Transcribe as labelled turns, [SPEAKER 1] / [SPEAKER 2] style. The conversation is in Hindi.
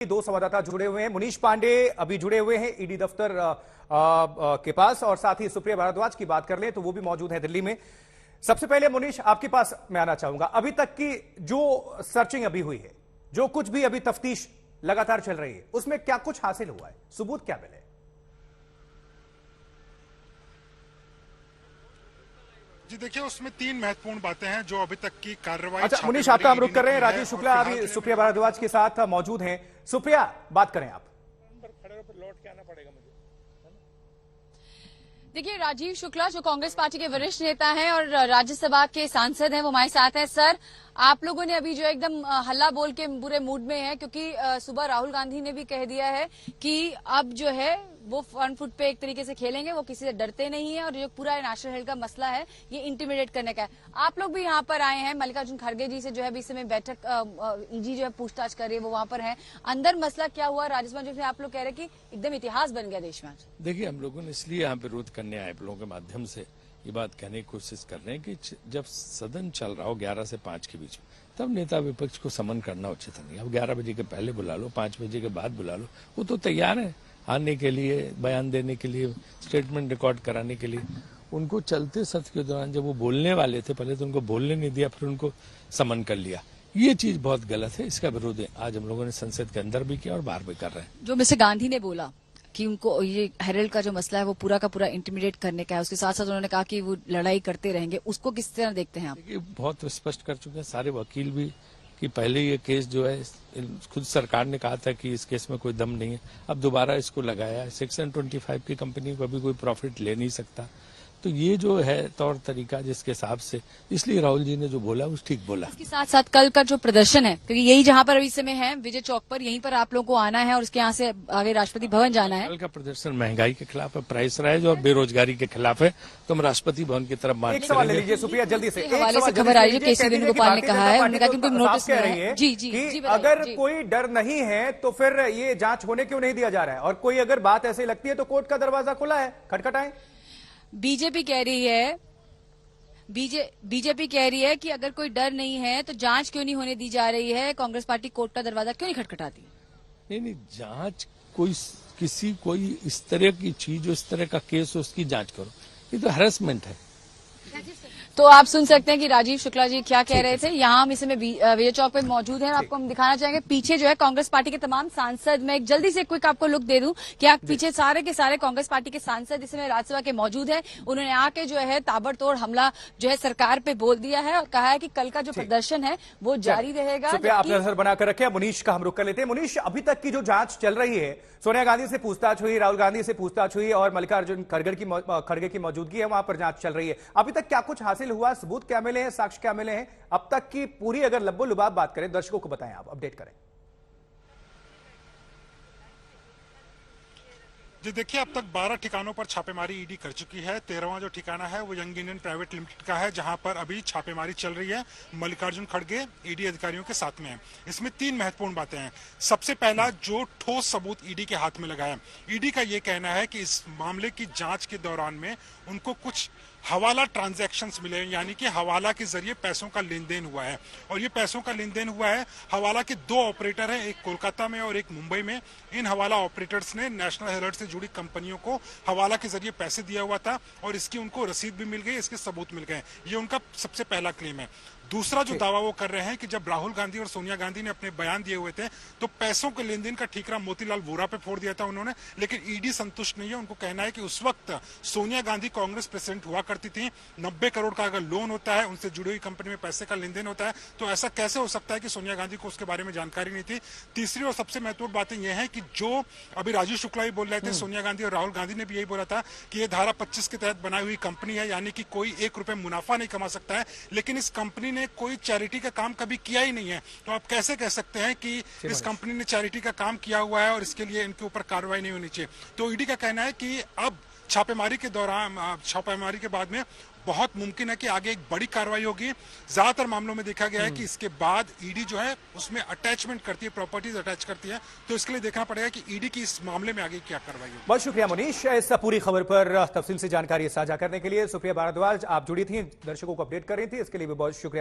[SPEAKER 1] दो संवाददाता जुड़े हुए हैं। मुनीश पांडे अभी जुड़े हुए हैं ईडी दफ्तर के पास, और साथ ही सुप्रिया भारद्वाज की बात कर लें तो वो भी मौजूद है दिल्ली में। सबसे पहले मुनीश, आपके पास मैं आना चाहूंगा। अभी तक की जो सर्चिंग अभी हुई है, जो कुछ भी अभी तफ्तीश लगातार चल रही है, उसमें क्या कुछ हासिल हुआ है, सबूत क्या मिले?
[SPEAKER 2] जी देखिए, उसमें तीन महत्वपूर्ण बातें हैं जो अभी तक की कार्रवाई।
[SPEAKER 1] अच्छा मुनीश, आपका हम रुख कर रहे हैं। राजीव शुक्ला अभी सुप्रिया भारद्वाज के साथ मौजूद हैं। सुप्रिया, बात करें आप।
[SPEAKER 3] लौट के आना पड़ेगा मुझे।
[SPEAKER 4] देखिए, राजीव शुक्ला जो कांग्रेस पार्टी के वरिष्ठ नेता हैं और राज्यसभा के सांसद हैं, वो हमारे साथ हैं। सर, आप लोगों ने अभी जो एकदम हल्ला बोल के बुरे मूड में है, क्योंकि सुबह राहुल गांधी ने भी कह दिया है कि अब जो है वो फ्रंट फुट पे एक तरीके से खेलेंगे, वो किसी से डरते नहीं है, और जो पूरा नेशनल हेल्थ का मसला है ये इंटिमिडेट करने का है। आप लोग भी यहाँ पर आए हैं, मल्लिकार्जुन खड़गे जी से जो है अभी इस समय बैठक ईडी जो है पूछताछ कर रही है, वो वहां पर है। अंदर मसला क्या हुआ राज्यसभा, जो आप लोग कह रहे हैं कि एकदम इतिहास बन गया देश में आज?
[SPEAKER 5] देखिए, हम लोगों ने इसलिए यहाँ विरोध करने आए, आप लोगों के माध्यम से ये बात कहने की कोशिश कर रहे हैं कि जब सदन चल रहा हो 11 से 5 के बीच में, तब नेता विपक्ष को समन करना उचित नहीं। अब 11 बजे के पहले बुला लो, 5 बजे के बाद बुला लो, वो तो तैयार है आने के लिए, बयान देने के लिए, स्टेटमेंट रिकॉर्ड कराने के लिए। उनको चलते सत्र के दौरान जब वो बोलने वाले थे, पहले तो उनको बोलने नहीं दिया, फिर उनको समन कर लिया। ये चीज बहुत गलत है, इसका विरोध आज हम लोगों ने संसद के अंदर भी किया और बाहर भी कर रहे हैं।
[SPEAKER 4] जो मिस्टर गांधी ने बोला कि उनको ये हेरल्ड का जो मसला है वो पूरा का पूरा इंटिमिडेट करने का है, उसके साथ साथ उन्होंने कहा कि वो लड़ाई करते रहेंगे, उसको किस तरह देखते हैं आप?
[SPEAKER 5] बहुत स्पष्ट कर चुके हैं सारे वकील भी कि पहले ये केस जो है, खुद सरकार ने कहा था कि इस केस में कोई दम नहीं है, अब दोबारा इसको लगाया है। सेक्शन 25 की कंपनी को अभी कोई प्रॉफिट ले नहीं सकता। तो ये जो है तौर तरीका जिसके हिसाब से, इसलिए राहुल जी ने जो बोला वो ठीक बोला।
[SPEAKER 4] इसके साथ साथ कल का जो प्रदर्शन है, क्योंकि यही जहां पर अभी समय है विजय चौक पर, यहीं पर आप लोगों को आना है और उसके यहाँ से आगे राष्ट्रपति भवन जाना है।
[SPEAKER 5] कल का प्रदर्शन महंगाई के खिलाफ है, प्राइस राइज और बेरोजगारी के खिलाफ है, तो हम राष्ट्रपति भवन की तरफ मार्च
[SPEAKER 1] सवाल ले लीजिए सुप्रिया, जल्दी से।
[SPEAKER 4] हवाले से खबर आ रही है, केसी वेणुगोपाल ने कहा है, उन्होंने कहा कि उनको नोटिस मिला है। जी जी जी,
[SPEAKER 1] अगर कोई डर नहीं है तो फिर ये जांच होने क्यों नहीं दिया जा रहा है? और कोई अगर बात ऐसे लगती है तो कोर्ट का दरवाजा खुला है, खटखटाएं।
[SPEAKER 4] बीजेपी कह रही है, बीजेपी कह रही है कि अगर कोई डर नहीं है तो जांच क्यों नहीं होने दी जा रही है, कांग्रेस पार्टी कोर्ट का दरवाजा क्यों नहीं खटखटाती?
[SPEAKER 5] नहीं, जांच कोई इस तरह की चीज, इस तरह का केस हो, उसकी जांच करो। ये तो हैरेसमेंट है।
[SPEAKER 4] तो आप सुन सकते हैं कि राजीव शुक्ला जी क्या कह रहे थे। यहाँ हम इस समय विजय चौक पे मौजूद हैं, आपको हम दिखाना चाहेंगे पीछे जो है कांग्रेस पार्टी के तमाम सांसद। मैं एक जल्दी से क्विक आपको लुक दे दूं कि आप पीछे सारे के सारे कांग्रेस पार्टी के सांसद इस समय राज्यसभा के मौजूद हैं। उन्होंने आके जो है ताबड़तोड़ हमला जो है सरकार पे बोल दिया है और कहा है कि कल का जो प्रदर्शन है वो जारी रहेगा।
[SPEAKER 1] आपने नजर बनाकर रखे। मुनीश का हम रुख कर लेते हैं। मुनीश, अभी तक की जो जांच चल रही है, सोनिया गांधी से पूछताछ हुई, राहुल गांधी से पूछताछ हुई और मल्लिकार्जुन खड़गे की मौजूदगी है, वहां पर जांच चल रही है। अभी तक क्या कुछ हासिल हुआ, सबूत क्या मिले हैं, साक्ष्य क्या मिले हैं अब तक की? पूरी अगर लब्बो लुबाब बात करें, दर्शकों को बताएं, आप अपडेट करें।
[SPEAKER 2] जी देखिए, अब तक 12 ठिकानों पर छापेमारी ईडी कर चुकी है। 13वां जो ठिकाना है वो यंग इंडियन प्राइवेट लिमिटेड का है, जहां पर अभी छापेमारी चल रही है। मल्लिकार्जुन खड़गे ईडी अधिकारियों के साथ में है। इसमें तीन महत्वपूर्ण बातें हैं। सबसे पहला, जो ठोस सबूत ईडी के हाथ में लगा है, ईडी का ये कहना है कि इस मामले की जांच के दौरान में उनको कुछ हवाला ट्रांजैक्शंस मिले, यानी कि हवाला के जरिए पैसों का लेन देन हुआ है। और ये पैसों का लेन देन हुआ है, हवाला के दो ऑपरेटर हैं, एक कोलकाता में और एक मुंबई में। इन हवाला ऑपरेटर्स ने नेशनल हेराल्ड से जुड़ी कंपनियों को हवाला के जरिए पैसे दिया हुआ था और इसकी उनको रसीद भी मिल गई, इसके सबूत मिल गए। ये उनका सबसे पहला क्लेम है। दूसरा जो दावा वो कर रहे हैं कि जब राहुल गांधी और सोनिया गांधी ने अपने बयान दिए हुए थे तो पैसों के लेन देन का ठीकरा मोतीलाल वोरा पे फोड़ दिया था उन्होंने, लेकिन ईडी संतुष्ट नहीं है। उनको कहना है कि उस वक्त सोनिया गांधी कांग्रेस प्रेसिडेंट हुआ करती थी, 90 करोड़ का अगर लोन होता है, उनसे जुड़ी हुई कंपनी में पैसे का लेन देन होता है, तो ऐसा कैसे हो सकता है कि सोनिया गांधी को उसके बारे में जानकारी नहीं थी। तीसरी और सबसे महत्वपूर्ण बातें यह है कि जो अभी राजीव शुक्ला ही बोल रहे थे, सोनिया गांधी और राहुल गांधी ने भी यही बोला था कि यह धारा 25 के तहत बनाई हुई कंपनी है, यानी कि कोई 1 रुपए मुनाफा नहीं कमा सकता है, लेकिन इस कंपनी ने कोई चैरिटी का काम कभी किया ही नहीं है। तो आप कैसे कह सकते हैं कि इस कंपनी ने चैरिटी का काम किया हुआ है और इसके लिए इनके ऊपर कार्रवाई नहीं होनी चाहिए? तो ईडी का कहना है कि अब छापेमारी के दौरान, छापेमारी के बाद में बहुत मुमकिन है कि आगे एक बड़ी कार्रवाई होगी। ज्यादातर मामलों में देखा गया है कि इसके बाद ईडी जो है उसमें अटैचमेंट करती है, प्रॉपर्टीज अटैच करती है। तो इसके लिए देखना पड़ेगा कि ईडी की इस मामले में आगे क्या कार्रवाई होगी।
[SPEAKER 1] बहुत शुक्रिया मुनीश, इस पूरी खबर पर तफसील से जानकारी साझा करने के लिए। सुप्रिया भारद्वाज आप जुड़ी थी, दर्शकों को अपडेट कर रही थी, इसके लिए भी बहुत शुक्रिया।